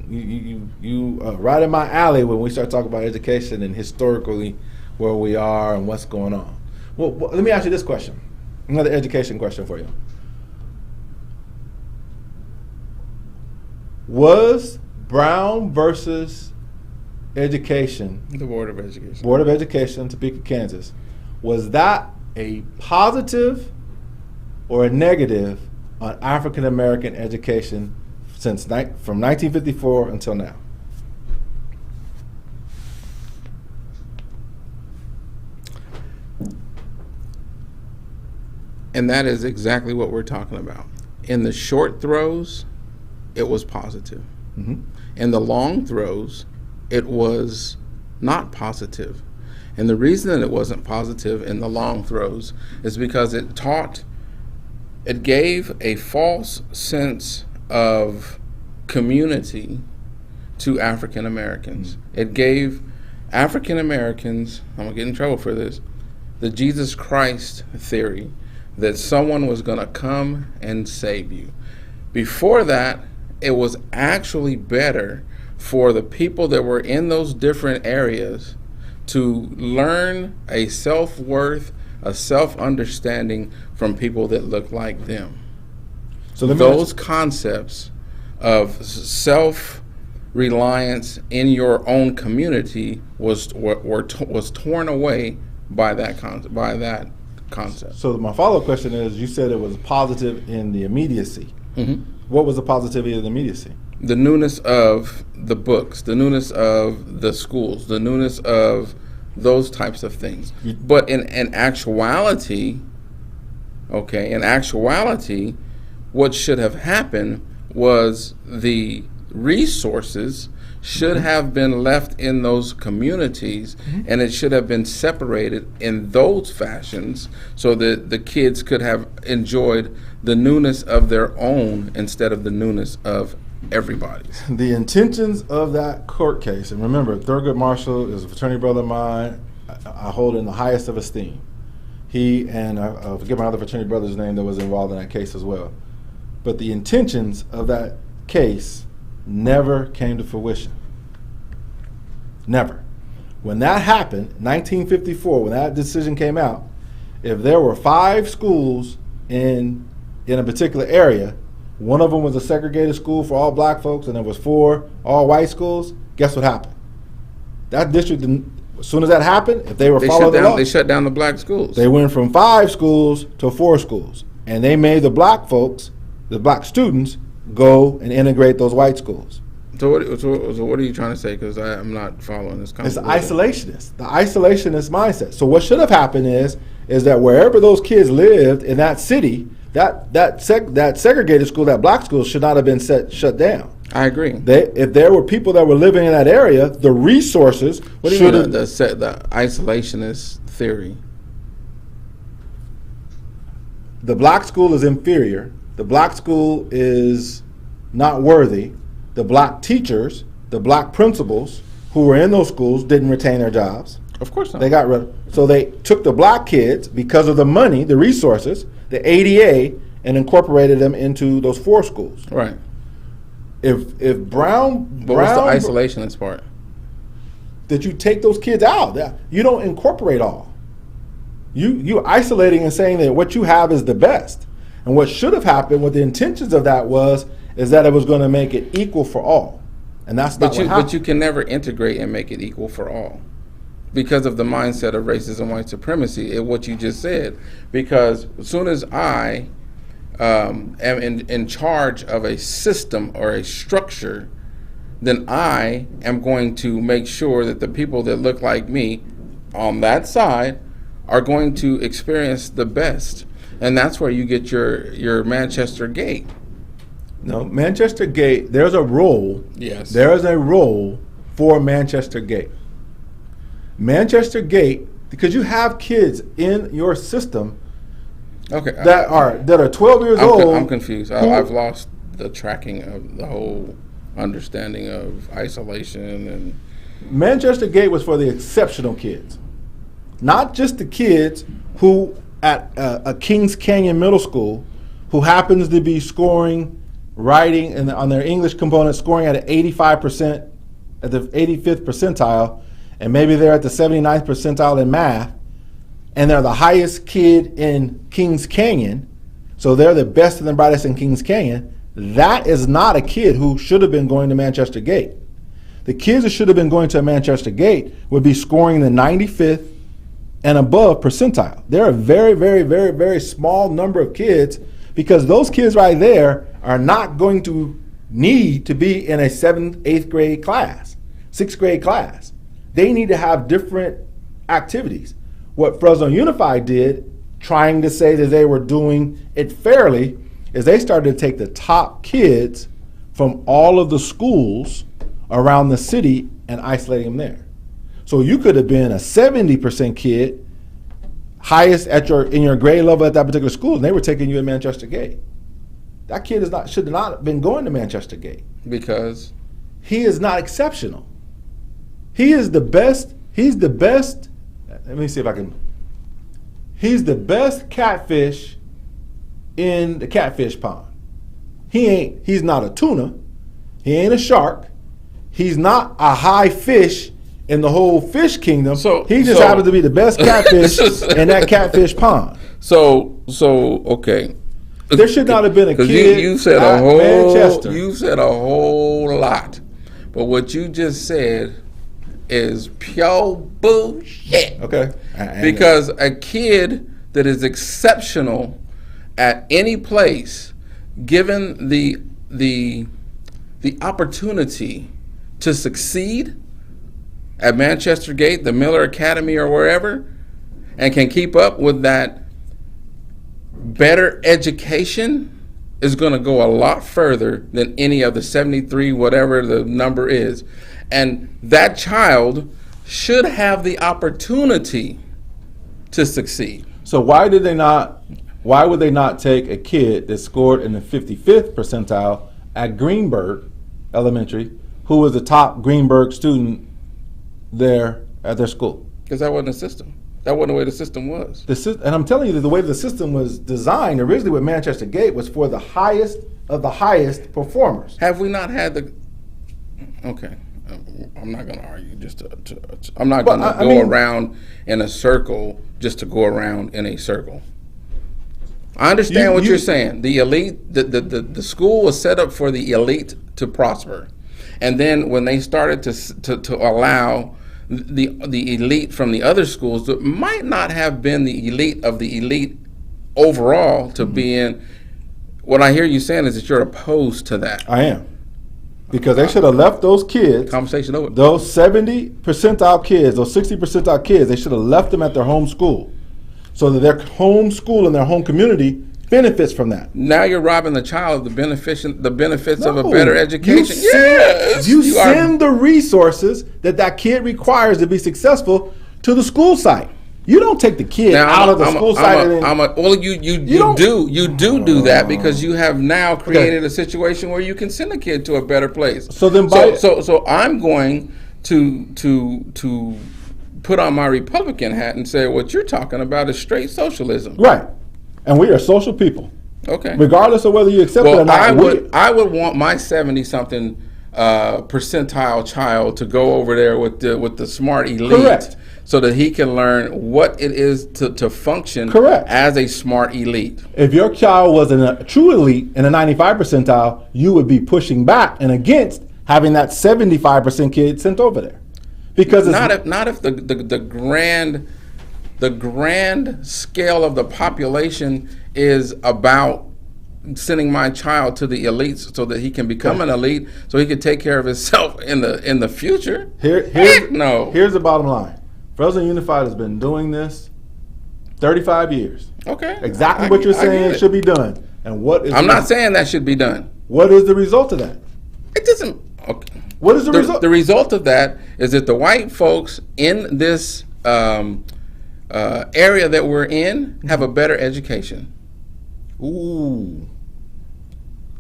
right in my alley when we start talking about education and historically where we are and what's going on. Well, let me ask you this question, another education question for you. Was Brown versus Education, The Board of Education. Board of Education, Topeka, Kansas, was that a positive or a negative on African American education from 1954 until now? And that is exactly what we're talking about. In the short throws, it was positive. Mm-hmm. In the long throws, it was not positive. And the reason that it wasn't positive in the long throws is because it gave a false sense of community to African Americans. Mm-hmm. It gave African Americans, I'm gonna get in trouble for this, the Jesus Christ theory that someone was gonna come and save you. Before that, it was actually better for the people that were in those different areas to learn a self-worth, a self-understanding from people that look like them. So those concepts of self-reliance in your own community was torn away by that concept. So my follow-up question is, you said it was positive in the immediacy. Mm-hmm. What was the positivity of the immediacy? The newness of the books, the newness of the schools, the newness of those types of things. But in actuality, what should have happened was the resources should have been left in those communities, and it should have been separated in those fashions so that the kids could have enjoyed the newness of their own instead of the newness of everybody's. The intentions of that court case, and remember, Thurgood Marshall is a fraternity brother of mine. I hold in the highest of esteem. He and I forget my other fraternity brother's name that was involved in that case as well. But the intentions of that case never came to fruition. Never. When that happened, 1954, when that decision came out, if there were 5 schools in a particular area, one of them was a segregated school for all black folks, and there was 4 all white schools, guess what happened? That district, as soon as that happened, if they were following the law, they shut down the black schools. They went from 5 schools to 4 schools, and they made the black folks, the black students, go and integrate those white schools. So what are you trying to say? Because I'm not following this concept. It's the isolationist mindset. So what should have happened is that wherever those kids lived in that city, that segregated school, that black school, should not have been shut down. I agree. If there were people that were living in that area, the resources. What do you mean the isolationist theory? The black school is inferior. The black school is not worthy. The black teachers, the black principals who were in those schools didn't retain their jobs. Of course not. They got rid of. So they took the black kids because of the money, the resources, the ADA, and incorporated them into those 4 schools. Right. If Brown, what's the isolationist part? That you take those kids out. You don't incorporate all. You isolating and saying that what you have is the best. And what should have happened, what the intentions of that is that it was going to make it equal for all. And that's not what happened. But you can never integrate and make it equal for all because of the mindset of racism, white supremacy, and what you just said. Because as soon as I am in charge of a system or a structure, then I am going to make sure that the people that look like me on that side are going to experience the best. And that's where you get your Manchester Gate. No, Manchester Gate, there's a role. Yes. There is a role for Manchester Gate. Manchester Gate, because you have kids in your system that are 12 years old. I'm confused. I've lost the tracking of the whole understanding of isolation. And Manchester Gate was for the exceptional kids, not just the kids who at a Kings Canyon Middle School who happens to be scoring writing and on their English component scoring at an 85%, at the 85th percentile, and maybe they're at the 79th percentile in math, and they're the highest kid in Kings Canyon, so they're the best and the brightest in Kings Canyon, that is not a kid who should have been going to Manchester Gate. The kids that should have been going to Manchester Gate would be scoring the 95th and above percentile. They're a very, very, very, very small number of kids, because those kids right there are not going to need to be in a 7th, 8th grade class, 6th grade class. They need to have different activities. What Fresno Unified did, trying to say that they were doing it fairly, is they started to take the top kids from all of the schools around the city and isolating them there. So you could have been a 70% kid, highest in your grade level at that particular school, and they were taking you at Manchester Gate. That kid should have not been going to Manchester Gate. Because he is not exceptional. He is the best. He's the best. Let me see if I can. He's the best catfish in the catfish pond. He's not a tuna. He ain't a shark. He's not a high fish in the whole fish kingdom. He just happens to be the best catfish in that catfish pond. So okay. There should not have been a kid you said at Manchester. You said a whole lot, but what you just said is pure bullshit. Okay. Because a kid that is exceptional at any place, given the opportunity to succeed at Manchester Gate, the Miller Academy, or wherever, and can keep up with that better education, is going to go a lot further than any of the 73, whatever the number is. And that child should have the opportunity to succeed. So why would they not take a kid that scored in the 55th percentile at Greenberg Elementary, who was the top Greenberg student there at their school? Because that wasn't the system. That wasn't the way the system was. And I'm telling you that the way the system was designed originally with Manchester Gate was for the highest of the highest performers. Have we not had the... Okay. I'm not going to argue I'm not going to go around in a circle just to go around in a circle. I understand what you're saying. The elite, the school was set up for the elite to prosper. And then when they started to allow the elite from the other schools that might not have been the elite of the elite overall to be in, what I hear you saying is that you're opposed to that. I am. Because they should have left those kids, conversation over. Those 70 percentile kids, those 60 percentile kids, they should have left them at their home school, so that their home school and their home community benefits from that. Now you're robbing the child of the benefits of a better education. You send the resources that kid requires to be successful to the school site. You don't take the kid out of the school site. You do that because you have now created a situation where you can send a kid to a better place. So then, so I'm going to put on my Republican hat and say what you're talking about is straight socialism. Right, and we are social people. Okay. Regardless of whether you accept it or not. I would want my 70-something percentile child to go over there with the smart elite. Correct. So that he can learn what it is to function as a smart elite. If your child was a true elite in a 95 percentile, you would be pushing back and against having that 75% kid sent over there. Because it's not if the grand scale of the population is about sending my child to the elites so that he can become an elite, so he can take care of himself in the future. Here's the bottom line. Fresno Unified has been doing this 35 years. Okay. Exactly what you're saying should be done. And what is I'm not saying that should be done. What is the result of that? It doesn't. Okay. What is the result? The result of that is that the white folks in this area that we're in have a better education. Ooh.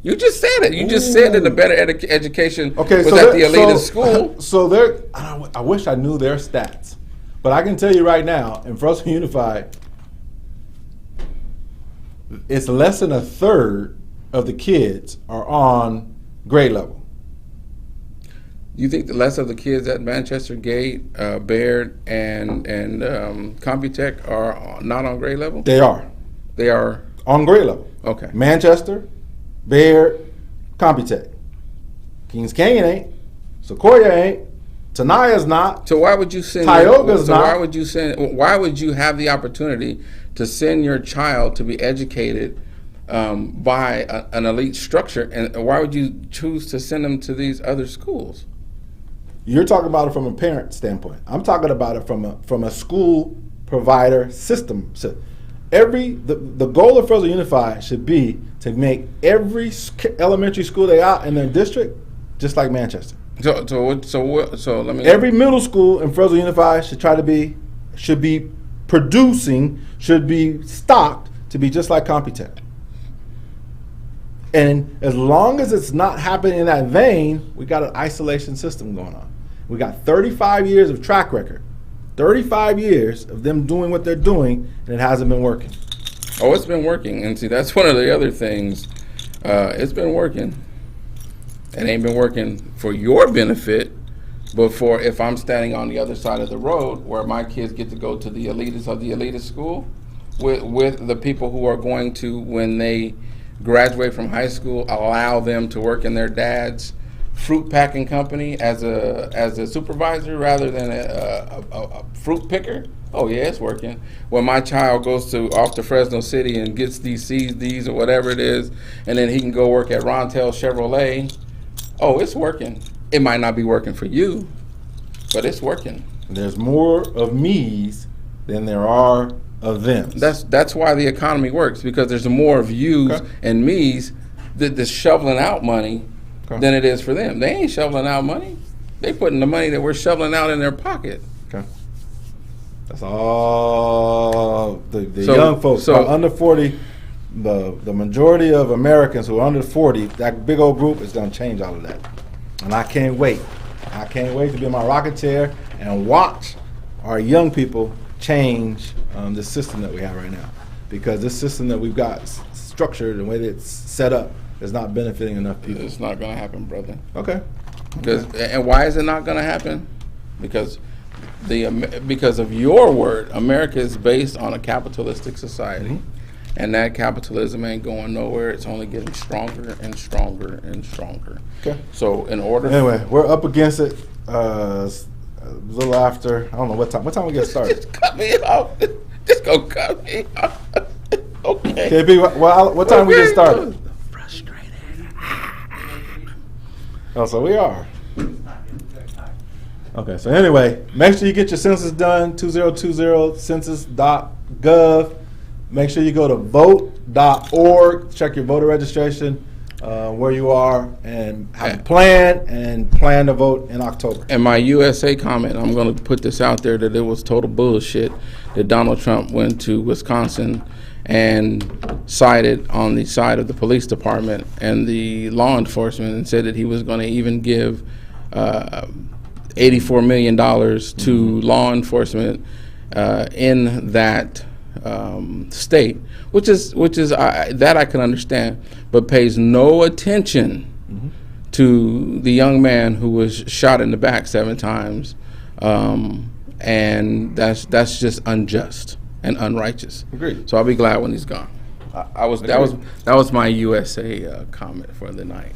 You just said it. You just said that the better education was so at the elitist school. So I wish I knew their stats. But I can tell you right now, in Fresno Unified, it's less than a third of the kids are on grade level. You think the less of the kids at Manchester Gate, Baird, and Computech are not on grade level? They are. They are On grade level. okay. Manchester, Baird, Computech. Kings Canyon ain't. Sequoia ain't. Tenaya's not. So why would you send? Tioga's so not. why would you send? Why would you have the opportunity to send your child to be educated by an elite structure, and why would you choose to send them to these other schools? You're talking about it from a parent standpoint. I'm talking about it from a school provider system. So the goal of Fresno Unified should be to make every elementary school they got in their district just like Manchester. So let me. Every middle school in Fresno Unified should be stocked to be just like Computech. And as long as it's not happening in that vein, we got an isolation system going on. We got 35 years of track record, 35 years of them doing what they're doing, and it hasn't been working. Oh, it's been working, and see, that's one of the other things. It's been working. It ain't been working for your benefit, but for if I'm standing on the other side of the road where my kids get to go to the elitist of the elitist school with the people who are going to, when they graduate from high school, allow them to work in their dad's fruit packing company as a supervisor rather than a fruit picker. Oh yeah, it's working. When my child goes off to Fresno City and gets these CDs or whatever it is, and then he can go work at Rontel Chevrolet. Oh, it's working. It might not be working for you, but it's working. There's more of me's than there are of them. That's why the economy works, because there's more of yous and me's that's shoveling out money than it is for them. They ain't shoveling out money. They putting the money that we're shoveling out in their pocket. Okay. That's all the young folks. So under 40, the majority of Americans who are under 40, that big old group is going to change all of that. And I can't wait. I can't wait to be in my rocking chair and watch our young people change the system that we have right now. Because this system that we've got structured and the way that it's set up is not benefiting enough people. It's not going to happen, brother. Okay. And why is it not going to happen? Because of your word, America is based on a capitalistic society. Mm-hmm. And that capitalism ain't going nowhere. It's only getting stronger and stronger and stronger. Okay. So Anyway, we're up against it a little after, I don't know what time. What time we get started? Just cut me off. Just go cut me off. Okay. KB, what time we get started? Frustrated. Oh, so we are. Okay, so anyway, make sure you get your census done, 2020 census.gov. Make sure you go to vote.org, check your voter registration, where you are, and have a plan to vote in October. And my USA comment, I'm going to put this out there, that it was total bullshit that Donald Trump went to Wisconsin and sided on the side of the police department and the law enforcement and said that he was going to even give $84 million to law enforcement in that state, which is that I can understand, but pays no attention to the young man who was shot in the back 7 times, and that's just unjust and unrighteous. Agreed. So I'll be glad when he's gone. That was my USA comment for the night.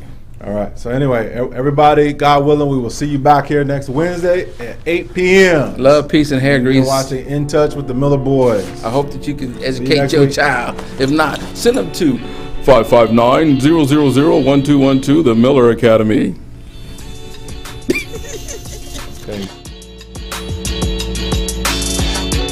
All right. So anyway, everybody, God willing, we will see you back here next Wednesday at 8 p.m. Love, peace, and hair grease. You're watching In Touch with the Miller Boyzzz. I hope that you can educate your child. If not, send them to 559-000-1212, the Miller Academy. Okay.